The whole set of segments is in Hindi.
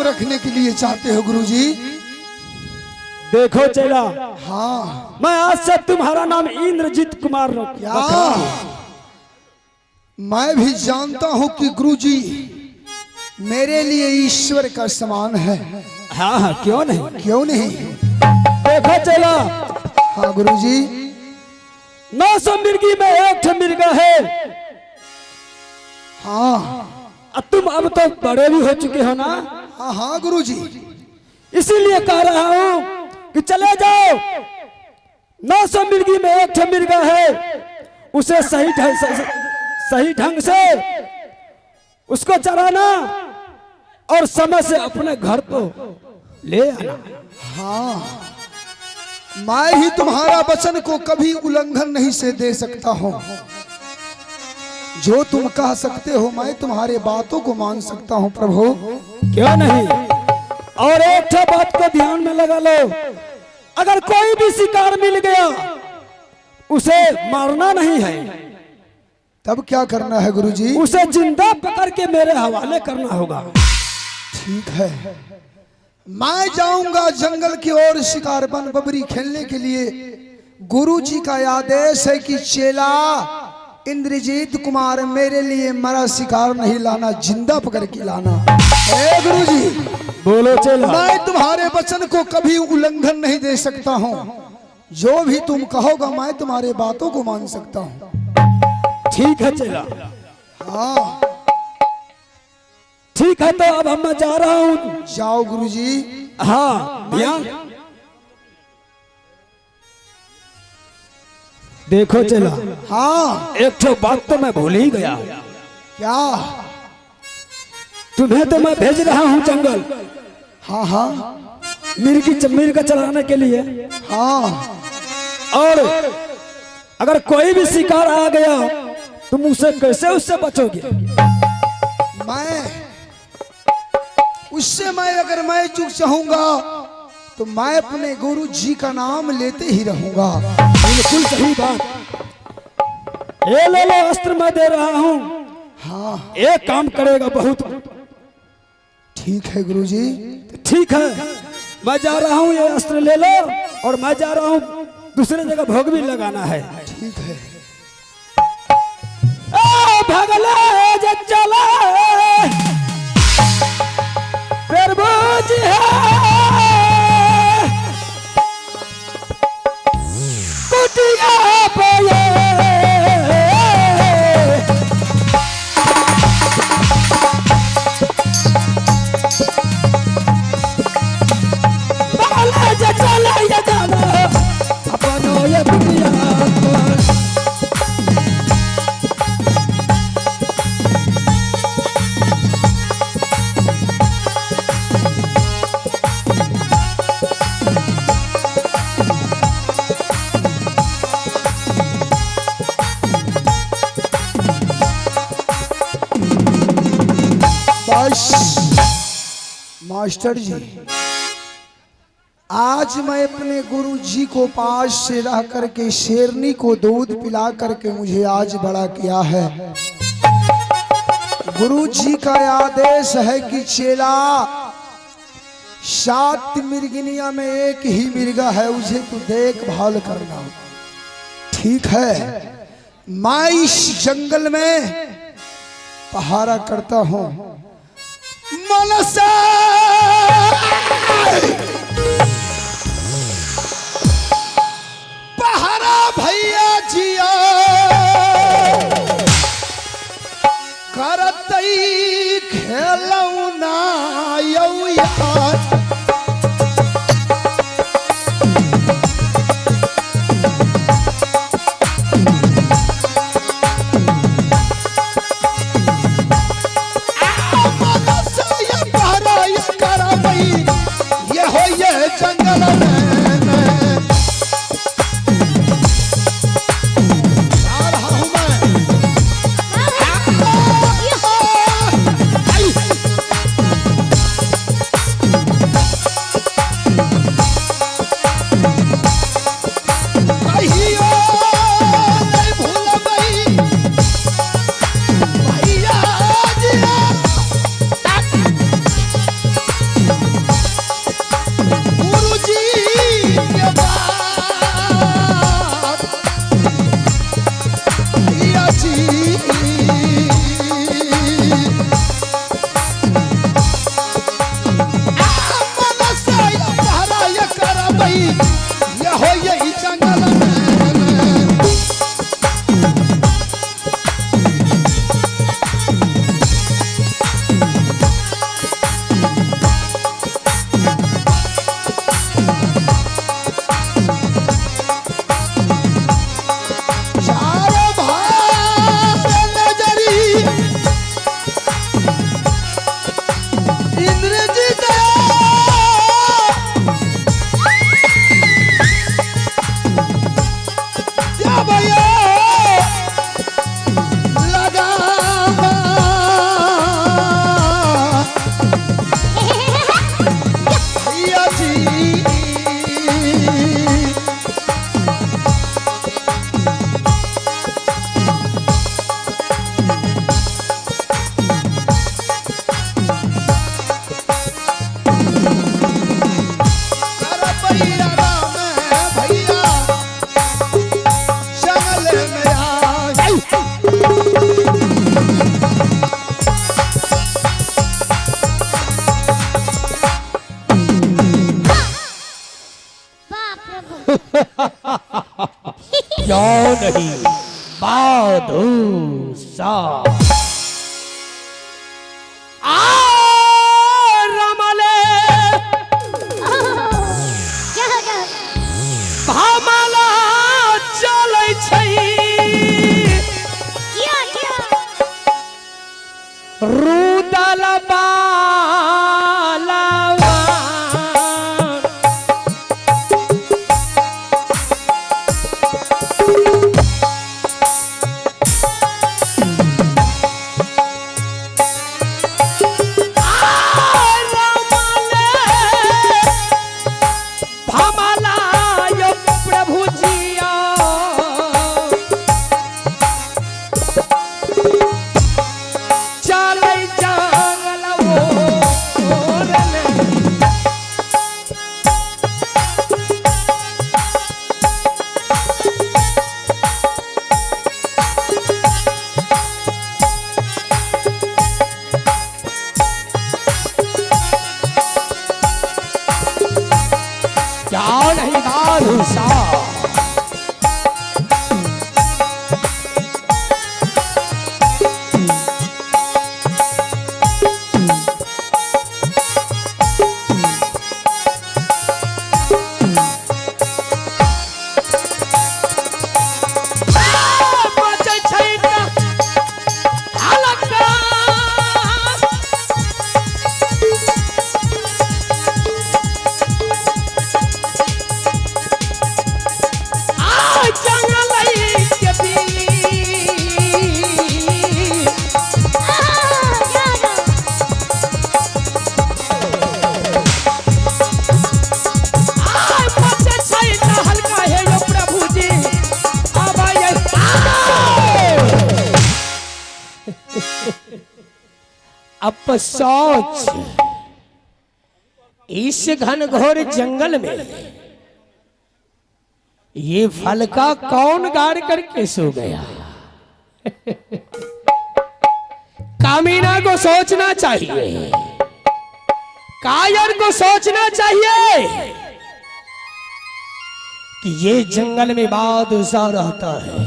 रखने के लिए चाहते हो गुरुजी? देखो चेला, हाँ, मैं आज से तुम्हारा नाम इंद्रजीत कुमार क्या मैं भी जानता हूँ कि गुरुजी मेरे लिए ईश्वर का समान है। हाँ हाँ, क्यों नहीं, क्यों नहीं? देखो चेला, हाँ गुरुजी। 900 मिर्गी में एक ठो मिर्गा है। हाँ तुम अब तो बड़े भी हो चुके हो ना। हाँ हाँ गुरुजी, इसीलिए कह रहा हूँ कि चले जाओ। 900 मिर्गी में एक ठो मिर्गा है, उसे सही ढंग से उसको चराना और समय से अपने घर को ले आना। हाँ मैं ही तुम्हारा वचन को कभी उल्लंघन नहीं से दे सकता हूँ। जो तुम कह सकते हो मैं तुम्हारे बातों को मान सकता हूँ प्रभु। क्यों नहीं? और एक ठो बात को ध्यान में लगा लो, अगर कोई भी शिकार मिल गया उसे मारना नहीं है। तब क्या करना है गुरुजी? उसे जिंदा पकड़ के मेरे हवाले करना होगा। ठीक है, मैं जाऊंगा जंगल की ओर शिकार बन बबरी खेलने के लिए। गुरुजी का आदेश है कि चेला इंद्रजीत कुमार मेरे लिए मरा शिकार नहीं लाना, जिंदा पकड़ के लाना। ए गुरुजी, बोलो चेला। मैं तुम्हारे वचन को कभी उल्लंघन नहीं दे सकता हूँ। जो भी तुम कहोगा मैं तुम्हारे बातों को मान सकता हूँ। ठीक है चेला। हाँ ठीक है, तो अब हम मैं जा रहा हूँ। जाओ गुरुजी। हाँ ध्यान देखो चेला। हाँ एक ठो बात तो मैं भूल ही गया। क्या? तुम्हें तो मैं भेज रहा हूँ जंगल। हाँ हाँ मिर्गा चलाने के लिए। हाँ, और अगर कोई भी शिकार आ गया तुम उसे कैसे उससे बचोगे? मैं अगर मैं चुप चाहूंगा तो मैं अपने गुरु जी का नाम लेते ही रहूंगा। बिल्कुल सही बात। ये ले लो अस्त्र मैं दे रहा हूँ। हाँ एक काम करेगा बहुत। ठीक है गुरुजी। ठीक है, मैं जा रहा हूँ, ये अस्त्र ले लो और मैं जा रहा हूँ दूसरे जगह भोग भी लगाना है। ठीक है। भगले जे चला प्रभु जी है कुटिया पे भगले जे चला ये जाना अपनो ये कुटिया मास्टर जी, आज मैं अपने गुरु जी को पास से रह करके शेरनी को दूध पिला करके मुझे आज बड़ा किया है। गुरु जी का आदेश है कि चेला 7 मिर्गिनिया में एक ही मिर्गा है, उसे तू देखभाल करना। ठीक है, मैं इस जंगल में पहारा करता हूँ। मनसा पहारा भैया जिया करतई खेलौना यौ यार। जंगल में आ रहा हूं मैं। क्यों नहीं बादशाह रमले भामला चलै छै रुदल बालवा क्यों नहीं बादशाह अफसोस इस घनघोर जंगल में ये फल का कौन गाड़ करके सो गया। कामीना को सोचना चाहिए, कायर को सोचना चाहिए कि ये जंगल में बादशाह रहता है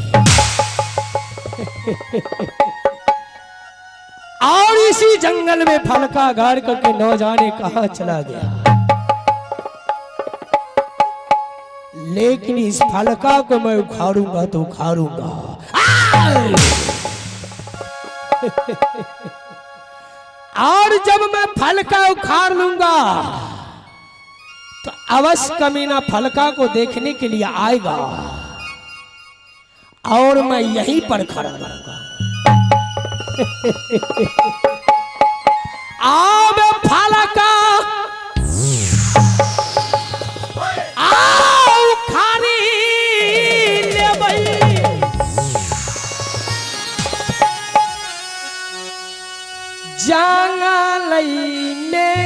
और इसी जंगल में फल का गाड़ करके न जाने कहां चला गया। लेकिन इस फलका को मैं उखाड़ूंगा तो उखाड़ूंगा। और जब मैं फलका उखाड़ लूंगा तो अवश्य कमीना फलका को देखने के लिए आएगा और मैं यहीं पर खड़ा रहूंगा। अब फलका खारी लेबै जंगल में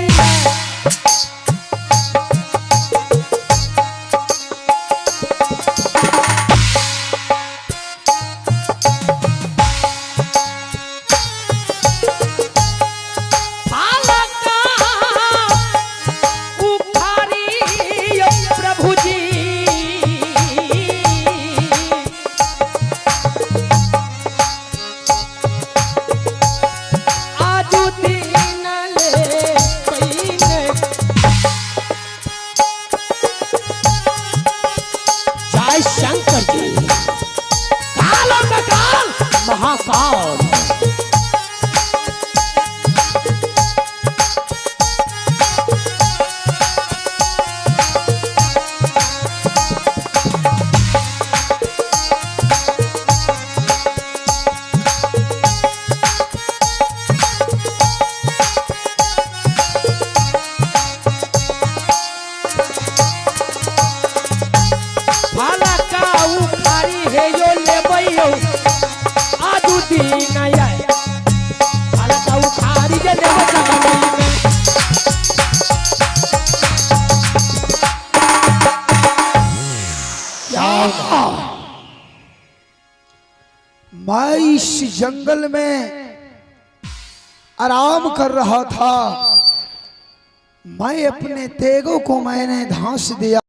शंकर जी कालों का काल महाकाल मैं इस जंगल में आराम कर रहा था। मैं अपने तेगों को मैंने धांस दिया।